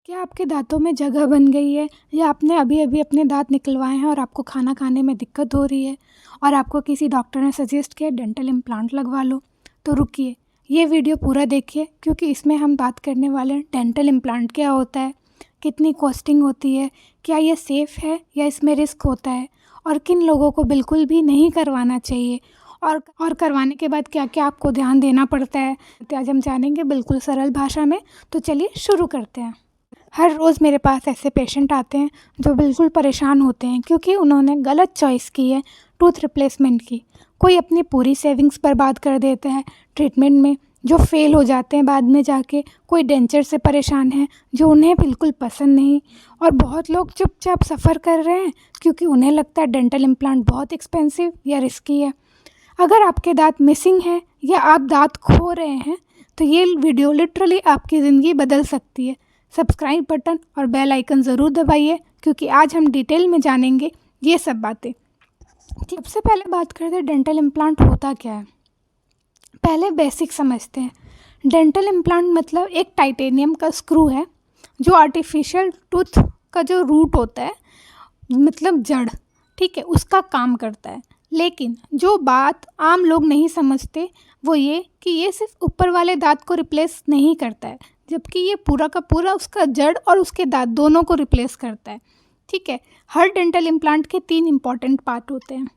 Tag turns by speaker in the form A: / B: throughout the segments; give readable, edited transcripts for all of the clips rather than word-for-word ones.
A: क्या आपके दाँतों में जगह बन गई है या आपने अभी-अभी अपने दाँत निकलवाए हैं और आपको खाना खाने में दिक्कत हो रही है और आपको किसी डॉक्टर ने सजेस्ट किया डेंटल इम्प्लांट लगवा लो? तो रुकिए, ये वीडियो पूरा देखिए क्योंकि इसमें हम बात करने वाले हैं डेंटल इम्प्लांट क्या होता है, कितनी कॉस्टिंग होती है, क्या ये सेफ़ है या इसमें रिस्क होता है और किन लोगों को बिल्कुल भी नहीं करवाना चाहिए और करवाने के बाद क्या-क्या आपको ध्यान देना पड़ता है। तो आज हम जानेंगे बिल्कुल सरल भाषा में, तो चलिए शुरू करते हैं। हर रोज़ मेरे पास ऐसे पेशेंट आते हैं जो बिल्कुल परेशान होते हैं क्योंकि उन्होंने गलत चॉइस की है टूथ रिप्लेसमेंट की। कोई अपनी पूरी सेविंग्स बर्बाद कर देता है ट्रीटमेंट में जो फ़ेल हो जाते हैं बाद में जाके। कोई डेंचर से परेशान है जो उन्हें बिल्कुल पसंद नहीं, और बहुत लोग चुपचाप सफ़र कर रहे हैं क्योंकि उन्हें लगता है डेंटल इम्प्लांट बहुत एक्सपेंसिव या रिस्की है। अगर आपके दाँत मिसिंग है या आप दाँत खो रहे हैं तो ये वीडियो लिटरली आपकी ज़िंदगी बदल सकती है। सब्सक्राइब बटन और बेल आइकन ज़रूर दबाइए क्योंकि आज हम डिटेल में जानेंगे ये सब बातें। सबसे पहले बात करते हैं डेंटल इम्प्लांट होता क्या है। पहले बेसिक समझते हैं। डेंटल इम्प्लांट मतलब एक टाइटेनियम का स्क्रू है जो आर्टिफिशियल टूथ का जो रूट होता है, मतलब जड़, ठीक है, उसका काम करता है। लेकिन जो बात आम लोग नहीं समझते वो ये कि ये सिर्फ ऊपर वाले दांत को रिप्लेस नहीं करता है, जबकि ये पूरा का पूरा उसका जड़ और उसके दांत दोनों को रिप्लेस करता है। ठीक है, हर डेंटल इम्प्लांट के 3 इम्पॉर्टेंट पार्ट होते हैं।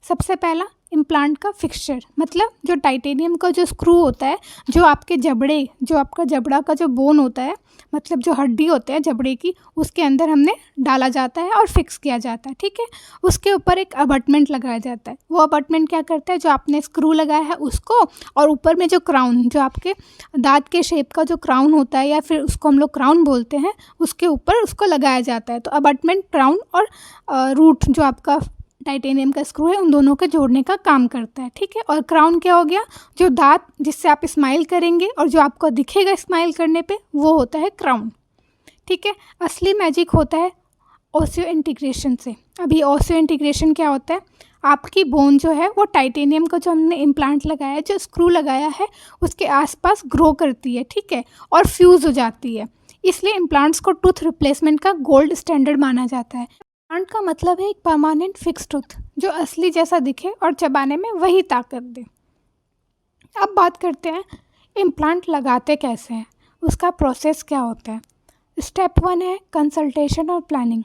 A: सबसे पहला इम्प्लांट का फिक्सचर, मतलब जो टाइटेनियम का जो स्क्रू होता है, जो आपके जबड़े, जो आपका जबड़ा का जो बोन होता है, मतलब जो हड्डी होते हैं जबड़े की, उसके अंदर हमने डाला जाता है और फिक्स किया जाता है। ठीक है, उसके ऊपर एक अबटमेंट लगाया जाता है। वो अबटमेंट क्या करता है, जो आपने स्क्रू लगाया है उसको, और ऊपर में जो क्राउन, जो आपके दांत के शेप का जो क्राउन होता है या फिर उसको हम लोग क्राउन बोलते हैं, उसके ऊपर उसको लगाया जाता है। तो अबटमेंट, क्राउन और रूट जो आपका टाइटेनियम का स्क्रू है, उन दोनों के जोड़ने का काम करता है। ठीक है, और क्राउन क्या हो गया, जो दांत जिससे आप स्माइल करेंगे और जो आपको दिखेगा स्माइल करने पे, वो होता है क्राउन। ठीक है, असली मैजिक होता है ओसियो इंटीग्रेशन से। अभी ओसियो इंटीग्रेशन क्या होता है, आपकी बोन जो है वो टाइटेनियम का जो हमने इम्प्लांट लगाया है, जो स्क्रू लगाया है, उसके आसपास ग्रो करती है। ठीक है, और फ्यूज़ हो जाती है। इसलिए इम्प्लांट्स को टूथ रिप्लेसमेंट का गोल्ड स्टैंडर्ड माना जाता है। इम्प्लांट का मतलब है एक परमानेंट फिक्स टूथ जो असली जैसा दिखे और चबाने में वही ताकत दे। अब बात करते हैं इम्प्लांट लगाते कैसे हैं, उसका प्रोसेस क्या होता है। स्टेप 1 है कंसल्टेशन और प्लानिंग।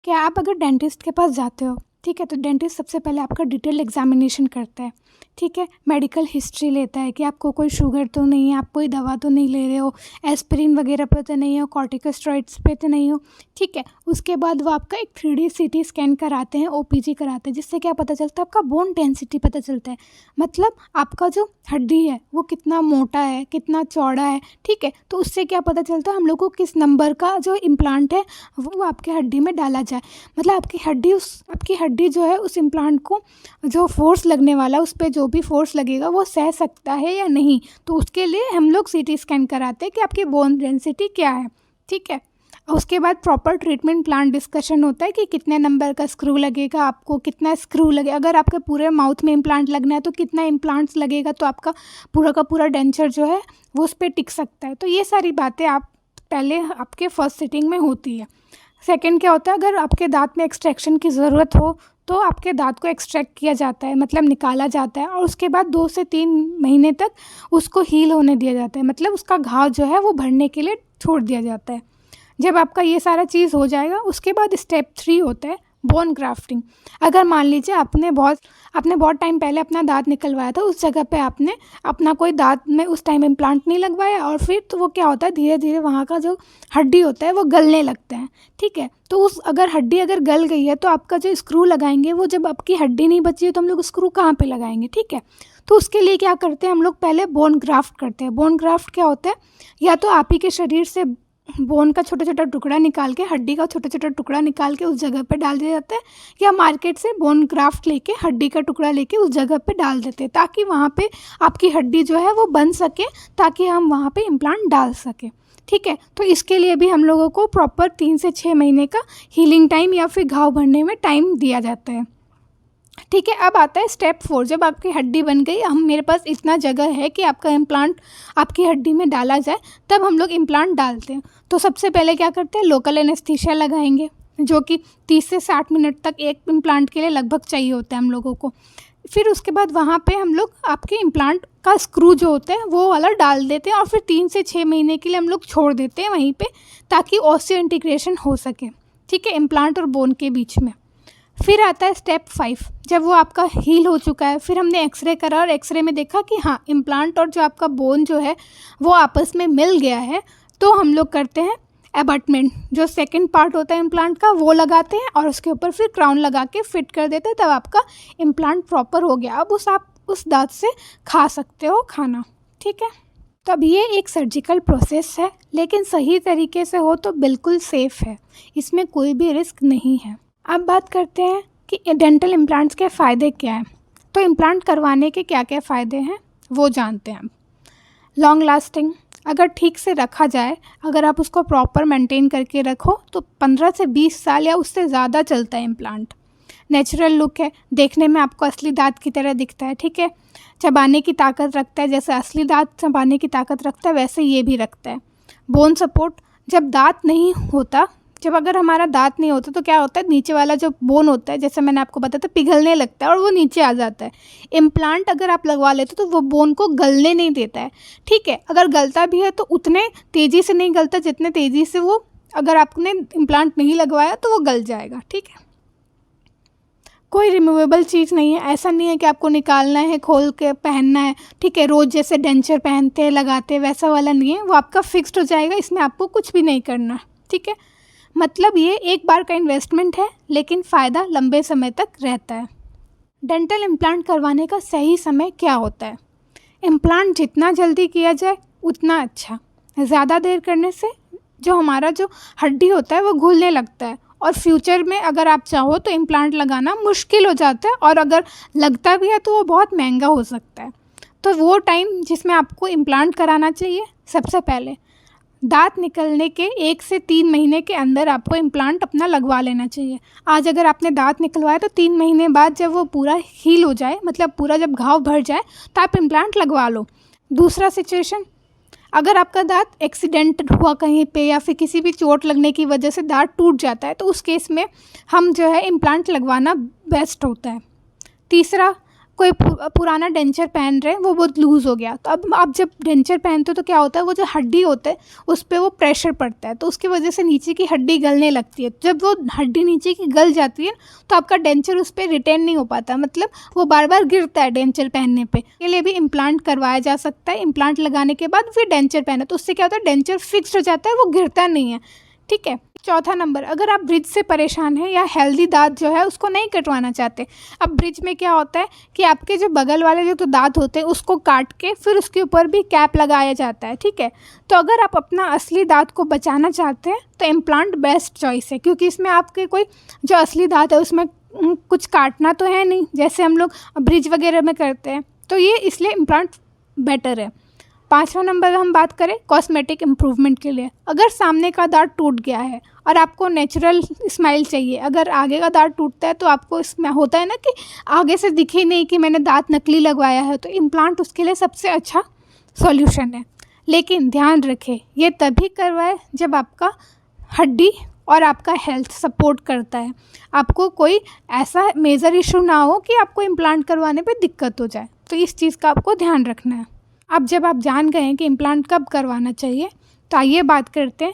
A: क्या आप अगर डेंटिस्ट के पास जाते हो, ठीक है, तो डेंटिस्ट सबसे पहले आपका डिटेल एग्जामिनेशन करता है। ठीक है, मेडिकल हिस्ट्री लेता है कि आपको कोई शुगर तो नहीं है, आप कोई दवा तो नहीं ले रहे हो, एस्पिरिन वगैरह पे तो नहीं हो, कॉर्टिकोस्टेरॉइड्स पे तो नहीं हो। ठीक है, उसके बाद वो आपका एक 3D CT स्कैन कराते हैं, OPG कराते हैं, जिससे क्या पता चलता है, आपका बोन डेंसिटी पता चलता है। मतलब आपका जो हड्डी है वो कितना मोटा है, कितना चौड़ा है। ठीक है, तो उससे क्या पता चलता है हम लोग को किस नंबर का जो इम्प्लांट है वो आपके हड्डी में डाला जाए। मतलब आपकी हड्डी जो है उस इम्प्लांट को जो फोर्स लगने वाला, उस पर जो भी फोर्स लगेगा वो सह सकता है या नहीं। तो उसके लिए हम लोग CT स्कैन कराते हैं कि आपकी बोन डेंसिटी क्या है। ठीक है, उसके बाद प्रॉपर ट्रीटमेंट प्लान डिस्कशन होता है कि कितने नंबर का स्क्रू लगेगा, आपको कितना स्क्रू लगेगा, अगर आपके पूरे माउथ में इम्प्लांट लगना है तो कितना इम्प्लांट्स लगेगा, तो आपका पूरा का पूरा डेंचर जो है वो उस पर टिक सकता है। तो ये सारी बातें आप पहले आपके फर्स्ट सिटिंग में होती है। सेकंड क्या होता है, अगर आपके दांत में एक्सट्रैक्शन की ज़रूरत हो तो आपके दांत को एक्सट्रैक्ट किया जाता है, मतलब निकाला जाता है, और उसके बाद 2 से 3 महीने तक उसको हील होने दिया जाता है, मतलब उसका घाव जो है वो भरने के लिए छोड़ दिया जाता है। जब आपका ये सारा चीज़ हो जाएगा उसके बाद स्टेप 3 होता है बोन ग्राफ्टिंग। अगर मान लीजिए आपने बहुत टाइम पहले अपना दांत निकलवाया था, उस जगह पे आपने अपना कोई दांत में उस टाइम इम्प्लांट नहीं लगवाया, और फिर तो वो क्या होता है, धीरे धीरे वहाँ का जो हड्डी होता है वो गलने लगता है। ठीक है, तो उस अगर हड्डी अगर गल गई है तो आपका जो स्क्रू लगाएंगे, वो जब आपकी हड्डी नहीं बची है तो हम लोग स्क्रू कहाँ पे लगाएंगे। ठीक है, तो उसके लिए क्या करते हैं हम लोग, पहले बोन ग्राफ्ट करते हैं। बोन ग्राफ्ट क्या होता है, या तो आप ही के शरीर से बोन का छोटा छोटा टुकड़ा निकाल के, हड्डी का छोटा छोटा टुकड़ा निकाल के उस जगह पे डाल दिया जाता है, या मार्केट से बोन ग्राफ्ट लेके हड्डी का टुकड़ा लेके उस जगह पे डाल देते हैं, ताकि वहाँ पे आपकी हड्डी जो है वो बन सके, ताकि हम वहाँ पे इम्प्लांट डाल सकें। ठीक है, तो इसके लिए भी हम लोगों को प्रॉपर 3 से 6 महीने का हीलिंग टाइम या फिर घाव भरने में टाइम दिया जाता है। ठीक है, अब आता है स्टेप 4। जब आपकी हड्डी बन गई, हम मेरे पास इतना जगह है कि आपका इम्प्लांट आपकी हड्डी में डाला जाए, तब हम लोग इम्प्लांट डालते हैं। तो सबसे पहले क्या करते हैं, लोकल एनेस्थीसिया लगाएंगे, जो कि 30 से 60 मिनट तक एक इम्प्लांट के लिए लगभग चाहिए होता है हम लोगों को। फिर उसके बाद वहाँ पे हम लोग आपके इम्प्लांट का स्क्रू जो होता है वो वाला डाल देते हैं, और फिर 3 से 6 महीने के लिए हम लोग छोड़ देते हैं वहीं पे, ताकि ऑस्टियो इंटीग्रेशन हो सके। ठीक है, इम्प्लांट और बोन के बीच में। फिर आता है स्टेप 5। जब वो आपका हील हो चुका है, फिर हमने एक्सरे करा और एक्सरे में देखा कि हाँ, इम्प्लांट और जो आपका बोन जो है वो आपस में मिल गया है, तो हम लोग करते हैं एबटमेंट। जो सेकंड पार्ट होता है इम्प्लांट का वो लगाते हैं, और उसके ऊपर फिर क्राउन लगा के फिट कर देते हैं, तब आपका इम्प्लांट प्रॉपर हो गया। अब आप उस दांत से खा सकते हो खाना। ठीक है, तो अब ये एक सर्जिकल प्रोसेस है, लेकिन सही तरीके से हो तो बिल्कुल सेफ़ है, इसमें कोई भी रिस्क नहीं है। अब बात करते हैं कि डेंटल इम्प्लांट्स के फ़ायदे क्या हैं। तो इम्प्लांट करवाने के क्या क्या फ़ायदे हैं वो जानते हैं। लॉन्ग लास्टिंग, अगर ठीक से रखा जाए, अगर आप उसको प्रॉपर मेंटेन करके रखो तो 15 से 20 साल या उससे ज़्यादा चलता है इम्प्लांट। नेचुरल लुक है, देखने में आपको असली दांत की तरह दिखता है। ठीक है, चबाने की ताकत रखता है, जैसे असली दांत चबाने की ताकत रखता है वैसे ये भी रखता है। बोन सपोर्ट, जब दांत नहीं होता, जब अगर हमारा दांत नहीं होता तो क्या होता है, नीचे वाला जो बोन होता है, जैसे मैंने आपको बताया था, पिघलने लगता है और वो नीचे आ जाता है। इम्प्लांट अगर आप लगवा लेते हो तो वो बोन को गलने नहीं देता है। ठीक है, अगर गलता भी है तो उतने तेज़ी से नहीं गलता जितने तेज़ी से वो, अगर आपने इम्प्लांट नहीं लगवाया तो वो गल जाएगा। ठीक है, कोई रिमूवेबल चीज़ नहीं है, ऐसा नहीं है कि आपको निकालना है, खोल के पहनना है। ठीक है, रोज़ जैसे डेंचर पहनते हैं, लगाते हैं, वैसा वाला नहीं है, वो आपका फिक्स्ड हो जाएगा, इसमें आपको कुछ भी नहीं करना। ठीक है, मतलब ये एक बार का इन्वेस्टमेंट है, लेकिन फ़ायदा लंबे समय तक रहता है। डेंटल इम्प्लांट करवाने का सही समय क्या होता है? इम्प्लांट जितना जल्दी किया जाए उतना अच्छा। ज़्यादा देर करने से जो हमारा जो हड्डी होता है वो घुलने लगता है, और फ्यूचर में अगर आप चाहो तो इम्प्लांट लगाना मुश्किल हो जाता है, और अगर लगता भी है तो वो बहुत महंगा हो सकता है। तो वो टाइम जिसमें आपको इम्प्लांट कराना चाहिए, सबसे पहले दांत निकलने के 1 से 3 महीने के अंदर आपको इम्प्लांट अपना लगवा लेना चाहिए। आज अगर आपने दांत निकलवाया तो 3 महीने बाद जब वो पूरा हील हो जाए, मतलब पूरा जब घाव भर जाए, तो आप इम्प्लांट लगवा लो। दूसरा सिचुएशन, अगर आपका दांत एक्सीडेंट हुआ कहीं पे, या फिर किसी भी चोट लगने की वजह से दांत टूट जाता है, तो उस केस में हम जो है इम्प्लांट लगवाना बेस्ट होता है। तीसरा, कोई पुराना डेंचर पहन रहे हैं, वो बहुत लूज़ हो गया, तो अब आप जब डेंचर पहनते हो तो क्या होता है, वो जो हड्डी होता है उस पर वो प्रेशर पड़ता है, तो उसकी वजह से नीचे की हड्डी गलने लगती है। जब वो हड्डी नीचे की गल जाती है तो आपका डेंचर उस पर रिटेन नहीं हो पाता, मतलब वो बार बार गिरता है डेंचर पहनने पे। के लिए भी इम्प्लांट करवाया जा सकता है। इम्प्लांट लगाने के बाद फिर डेंचर पहने, तो उससे क्या होता है, डेंचर फिक्स्ड हो जाता है, वो गिरता नहीं है। ठीक है, चौथा नंबर, अगर आप ब्रिज से परेशान हैं या हेल्दी दांत जो है उसको नहीं कटवाना चाहते। अब ब्रिज में क्या होता है कि आपके जो बगल वाले जो तो दांत होते हैं उसको काट के फिर उसके ऊपर भी कैप लगाया जाता है। ठीक है, तो अगर आप अपना असली दांत को बचाना चाहते हैं तो इम्प्लांट बेस्ट चॉइस है, क्योंकि इसमें आपके कोई जो असली दांत है उसमें कुछ काटना तो है नहीं, जैसे हम लोग ब्रिज वगैरह में करते हैं, तो ये इसलिए इम्प्लांट बेटर है। 5वां नंबर हम बात करें कॉस्मेटिक इम्प्रूवमेंट के लिए, अगर सामने का दांत टूट गया है और आपको नेचुरल स्माइल चाहिए, अगर आगे का दांत टूटता है तो आपको इसमें होता है ना कि आगे से दिखे नहीं कि मैंने दांत नकली लगवाया है, तो इम्प्लांट उसके लिए सबसे अच्छा सॉल्यूशन है। लेकिन ध्यान रखें, ये तभी करवाए जब आपका हड्डी और आपका हेल्थ सपोर्ट करता है, आपको कोई ऐसा मेजर इशू ना हो कि आपको इम्प्लांट करवाने पे दिक्कत हो जाए, तो इस चीज़ का आपको ध्यान रखना है। अब जब आप जान गए हैं कि इम्प्लांट कब करवाना चाहिए, तो आइए बात करते हैं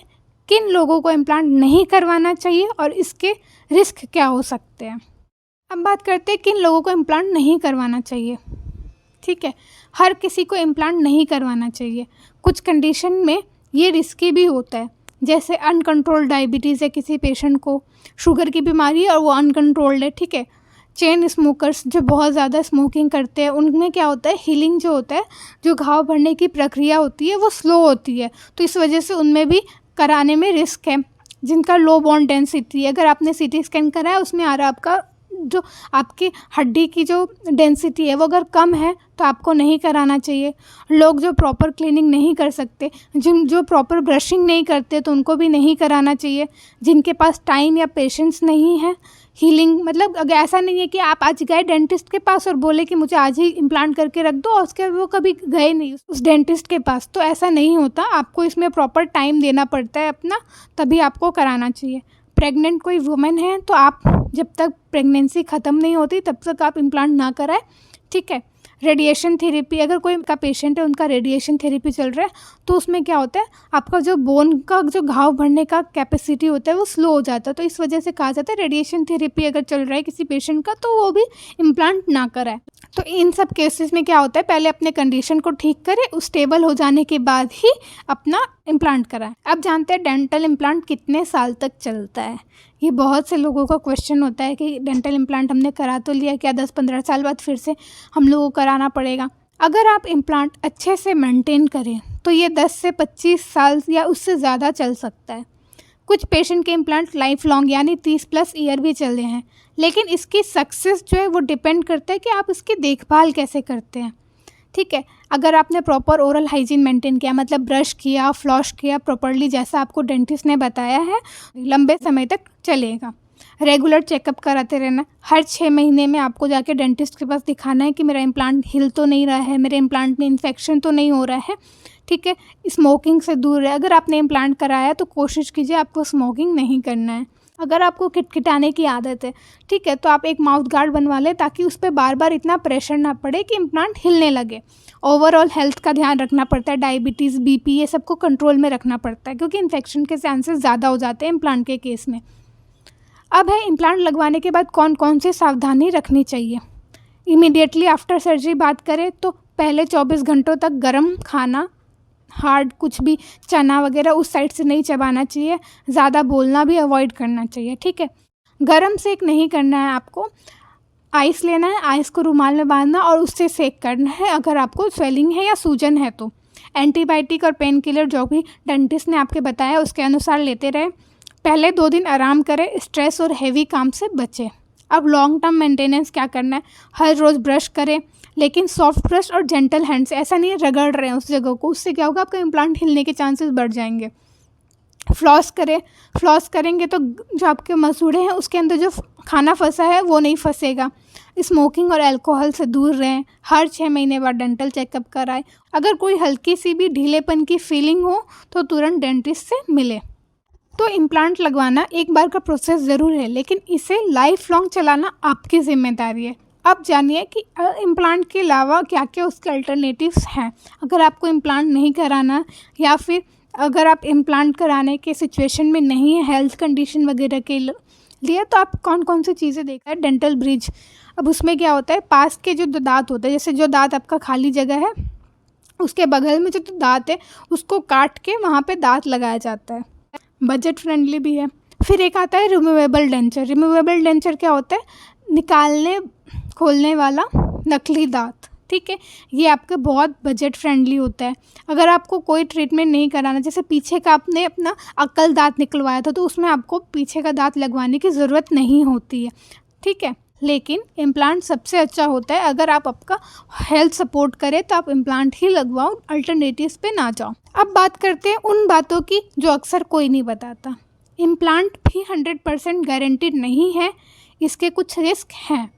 A: किन लोगों को इम्प्लांट नहीं करवाना चाहिए और इसके रिस्क क्या हो सकते हैं। अब बात करते हैं किन लोगों को इम्प्लांट नहीं करवाना चाहिए। ठीक है, हर किसी को इम्प्लांट नहीं करवाना चाहिए, कुछ कंडीशन में ये रिस्की भी होता है, जैसे अनकंट्रोल्ड डायबिटीज़ है किसी पेशेंट को, शुगर की बीमारी है और वो अनकंट्रोल्ड है। ठीक है, चेन स्मोकर्स जो बहुत ज़्यादा स्मोकिंग करते हैं, उनमें क्या होता है, हीलिंग जो होता है, जो घाव भरने की प्रक्रिया होती है वो स्लो होती है, तो इस वजह से उनमें भी कराने में रिस्क है। जिनका लो बोन डेंसिटी, अगर आपने सीटी स्कैन कराया उसमें आ रहा है आपका जो आपकी हड्डी की जो डेंसिटी है वो अगर कम है तो आपको नहीं कराना चाहिए। लोग जो प्रॉपर क्लीनिंग नहीं कर सकते, जो प्रॉपर ब्रशिंग नहीं करते तो उनको भी नहीं कराना चाहिए। जिनके पास टाइम या पेशेंस नहीं है हीलिंग, मतलब अगर ऐसा नहीं है कि आप आज गए डेंटिस्ट के पास और बोले कि मुझे आज ही इम्प्लांट करके रख दो और उसके वो कभी गए नहीं उस डेंटिस्ट के पास, तो ऐसा नहीं होता। आपको इसमें प्रॉपर टाइम देना पड़ता है अपना, तभी आपको कराना चाहिए। प्रेग्नेंट कोई वुमेन है तो आप जब तक प्रेगनेंसी ख़त्म नहीं होती तब तक आप इम्प्लांट ना कराएं, ठीक है। रेडिएशन थेरेपी, अगर कोई का पेशेंट है उनका रेडिएशन थेरेपी चल रहा है तो उसमें क्या होता है, आपका जो बोन का जो घाव भरने का कैपेसिटी होता है वो स्लो हो जाता है। तो इस वजह से कहा जाता है रेडिएशन थेरेपी अगर चल रहा है किसी पेशेंट का तो वो भी इम्प्लांट ना कराए। तो इन सब केसेस में क्या होता है, पहले अपने कंडीशन को ठीक करें, उस स्टेबल हो जाने के बाद ही अपना इम्प्लांट कराएं। अब जानते हैं डेंटल इम्प्लांट कितने साल तक चलता है। ये बहुत से लोगों का क्वेश्चन होता है कि डेंटल इम्प्लांट हमने करा तो लिया, क्या 10-15 साल बाद फिर से हम लोगों को कराना पड़ेगा। अगर आप इम्प्लांट अच्छे से मेंटेन करें तो ये 10 से 25 साल या उससे ज़्यादा चल सकता है। कुछ पेशेंट के इम्प्लांट लाइफ लॉन्ग यानी 30+ ईयर भी चले हैं, लेकिन इसकी सक्सेस जो है वो डिपेंड करता है कि आप इसकी देखभाल कैसे करते हैं, ठीक है। अगर आपने प्रॉपर ओरल हाइजीन मेंटेन किया, मतलब ब्रश किया, फ्लॉस किया प्रॉपरली जैसा आपको डेंटिस्ट ने बताया है, लंबे समय तक चलेगा। रेगुलर चेकअप कराते रहना, हर 6 महीने में आपको जाके डेंटिस्ट के पास दिखाना है कि मेरा इम्प्लांट हिल तो नहीं रहा है, मेरे इम्प्लांट में इन्फेक्शन तो नहीं हो रहा है, ठीक है। स्मोकिंग से दूर है, अगर आपने इम्प्लांट कराया तो कोशिश कीजिए आपको स्मोकिंग नहीं करना है। अगर आपको किटकिटाने की आदत है, ठीक है, तो आप एक माउथ गार्ड बनवा लें ताकि उस पर बार बार इतना प्रेशर ना पड़े कि इम्प्लांट हिलने लगे। ओवरऑल हेल्थ का ध्यान रखना पड़ता है, डायबिटीज़, बीपी, ये सबको कंट्रोल में रखना पड़ता है क्योंकि इन्फेक्शन के चांसेस ज़्यादा हो जाते हैं इम्प्लांट के केस में। अब है इम्प्लांट लगवाने के बाद कौन कौन सी सावधानी रखनी चाहिए। इमीडिएटली आफ्टर सर्जरी बात करें तो पहले 24 घंटों तक गर्म खाना, हार्ड कुछ भी चना वगैरह उस साइड से नहीं चबाना चाहिए, ज़्यादा बोलना भी अवॉइड करना चाहिए, ठीक है। गरम सेक नहीं करना है आपको, आइस लेना है, आइस को रुमाल में बांधना और उससे सेक करना है अगर आपको स्वेलिंग है या सूजन है तो। एंटीबायोटिक और पेन किलर जो भी डेंटिस्ट ने आपके बताया उसके अनुसार लेते रहे। पहले 2 दिन आराम करें, स्ट्रेस और हेवी काम से बचें। अब लॉन्ग टर्म मेंटेनेंस क्या करना है, हर रोज़ ब्रश करें, लेकिन सॉफ्ट ब्रश और जेंटल हैंड से, ऐसा नहीं है रगड़ रहे हैं उस जगह को, उससे क्या होगा आपका इम्प्लांट हिलने के चांसेस बढ़ जाएंगे। फ्लॉस करें, फ्लॉस करेंगे तो जो आपके मसूड़े हैं उसके अंदर जो खाना फंसा है वो नहीं फंसेगा। स्मोकिंग और अल्कोहल से दूर रहें, हर 6 महीने बाद डेंटल चेकअप कराएं। अगर कोई हल्की सी भी ढीलेपन की फीलिंग हो तो तुरंत डेंटिस्ट से मिले। तो इम्प्लांट लगवाना एक बार का प्रोसेस ज़रूर है, लेकिन इसे लाइफ लॉन्ग चलाना आपकी जिम्मेदारी है। अब जानिए कि इम्प्लांट के अलावा क्या क्या उसके अल्टरनेटिव्स हैं। अगर आपको इम्प्लांट नहीं कराना या फिर अगर आप इम्प्लांट कराने के सिचुएशन में नहीं है हेल्थ कंडीशन वगैरह के लिए, तो आप कौन कौन सी चीज़ें देखा है। डेंटल ब्रिज, अब उसमें क्या होता है, पास के जो दांत होते हैं, जैसे जो दांत आपका खाली जगह है उसके बगल में जो दांत है उसको काट के वहाँ पे दांत लगाया जाता है, बजट फ्रेंडली भी है। फिर एक आता है रिमूवेबल डेंचर। रिमूवेबल डेंचर क्या होता है, निकालने खोलने वाला नकली दांत, ठीक है। ये आपके बहुत बजट फ्रेंडली होता है। अगर आपको कोई ट्रीटमेंट नहीं कराना, जैसे पीछे का आपने अपना अक्ल दांत निकलवाया था तो उसमें आपको पीछे का दांत लगवाने की ज़रूरत नहीं होती है, ठीक है। लेकिन इम्प्लांट सबसे अच्छा होता है, अगर आप आपका हेल्थ सपोर्ट करें तो आप इम्प्लांट ही लगवाओ, अल्टरनेटिव्स पे ना जाओ। अब बात करते हैं उन बातों की जो अक्सर कोई नहीं बताता। इम्प्लांट भी 100% गारंटीड नहीं है, इसके कुछ रिस्क हैं।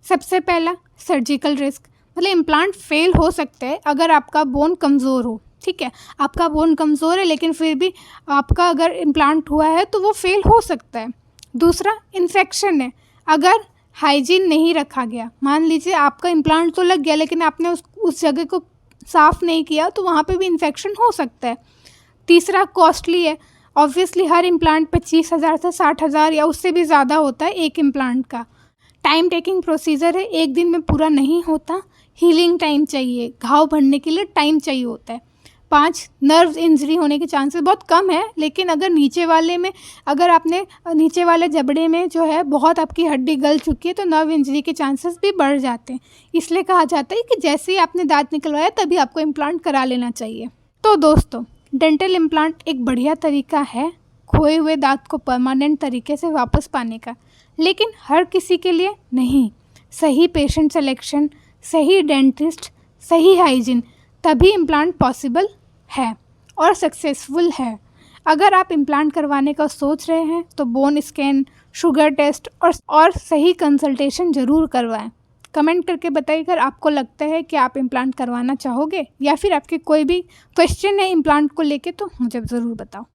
A: सबसे पहला सर्जिकल रिस्क, मतलब इम्प्लांट फेल हो सकते हैं अगर आपका बोन कमज़ोर हो, ठीक है। आपका बोन कमज़ोर है लेकिन फिर भी आपका अगर इम्प्लांट हुआ है तो वो फेल हो सकता है। दूसरा इन्फेक्शन है, अगर हाइजीन नहीं रखा गया, मान लीजिए आपका इम्प्लांट तो लग गया लेकिन आपने उस जगह को साफ़ नहीं किया तो वहाँ पे भी इन्फेक्शन हो सकता है। तीसरा कॉस्टली है, ऑब्वियसली हर इम्प्लांट 25,000 से 60,000 या उससे भी ज़्यादा होता है एक इम्प्लांट का। टाइम टेकिंग प्रोसीजर है, एक दिन में पूरा नहीं होता, हीलिंग टाइम चाहिए, घाव भरने के लिए टाइम चाहिए होता है। 5 नर्व इंजरी होने के चांसेस बहुत कम है, लेकिन अगर नीचे वाले में, अगर आपने नीचे वाले जबड़े में जो है बहुत आपकी हड्डी गल चुकी है तो नर्व इंजरी के चांसेस भी बढ़ जाते हैं। इसलिए कहा जाता है कि जैसे ही आपने दांत निकलवाया तभी आपको इम्प्लांट करा लेना चाहिए। तो दोस्तों, डेंटल इम्प्लांट एक बढ़िया तरीका है, खोए हुए दांत को परमानेंट तरीके से वापस पाने का। लेकिन हर किसी के लिए नहीं। सही पेशेंट सिलेक्शन, सही डेंटिस्ट, सही हाइजीन, तभी इम्प्लांट पॉसिबल है और सक्सेसफुल है। अगर आप इम्प्लांट करवाने का सोच रहे हैं तो बोन स्कैन, शुगर टेस्ट और सही कंसल्टेशन ज़रूर करवाएं। कमेंट करके बताइए अगर आपको लगता है कि आप इम्प्लांट करवाना चाहोगे या फिर आपके कोई भी क्वेश्चन है इम्प्लांट को लेके तो मुझे ज़रूर बताओ।